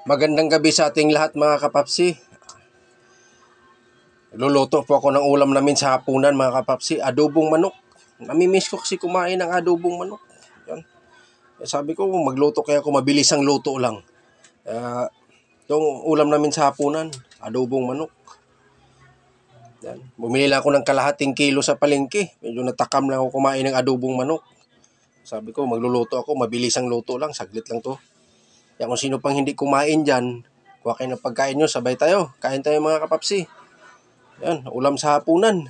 Magandang gabi sa ating lahat mga kapapsi. Luluto po ako ng ulam namin sa hapunan mga kapapsi, adobong manok. Namimiss ko kasi kumain ng adobong manok. Yan. Sabi ko magluto kaya ako, mabilis ang luto lang. Yung ulam namin sa hapunan, adobong manok. Yan. Bumili lang ako ng kalahating kilo sa palengke. Medyo natakam lang ako kumain ng adobong manok. Sabi ko magluluto ako, mabilis ang luto lang, saglit lang to. Yan, kung sino pang hindi kumain dyan, kuha kayo ng pagkain nyo, sabay tayo. Kain tayo mga kapapsi. Yan, ulam sa hapunan.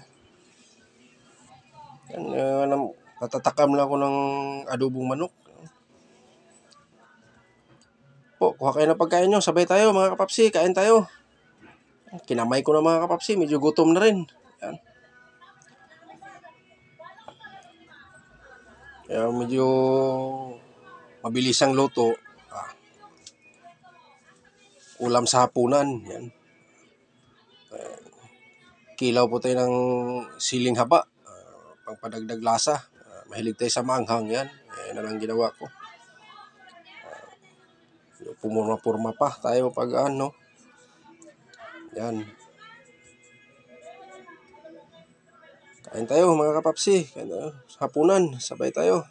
Yan, natatakam lang ako ng adobong manok. Po, kuha kayo ng pagkain nyo, sabay tayo mga kapapsi, kain tayo. Kinamay ko na mga kapapsi, medyo gutom na rin. Yan. Kaya medyo mabilis ang luto. Ulam sa hapunan. Yan. Kilaw po tayo ng siling haba. Pangpadagdag lasa. Mahilig tayo sa maanghang. Yan. Yan na lang ginawa ko. Pumurma-purma pa tayo pag ano. Yan. Kain tayo mga kapapsi. Kain tayo. Sa hapunan. Sabay tayo.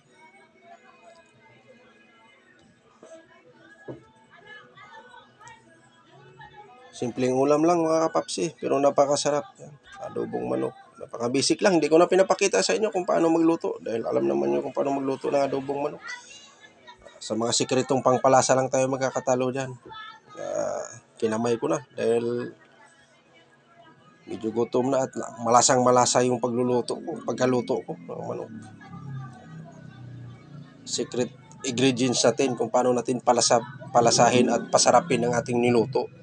Simpleng ulam lang mga kapapsi, pero napakasarap. Yan. Adobong manok. Napaka-basic lang. Hindi ko na pinapakita sa inyo kung paano magluto. Dahil alam naman nyo kung paano magluto ng adobong manok. Sa mga sikretong pangpalasa lang tayo magkakatalo dyan. Kinamay ko na. Dahil medyo gutom na at malasang-malasa yung pagluluto ko. Pagkaluto ko ng manok. Secret ingredients natin kung paano natin palasahin at pasarapin ang ating niluto.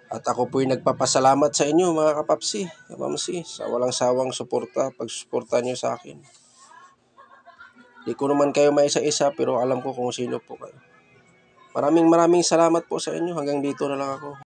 At ako po'y nagpapasalamat sa inyo mga kapapsi, kapamsi, sa walang sawang suporta, pagsuporta nyo sa akin. Di ko naman kayo maisa-isa pero alam ko kung sino po kayo. Maraming salamat po sa inyo. Hanggang dito na lang ako.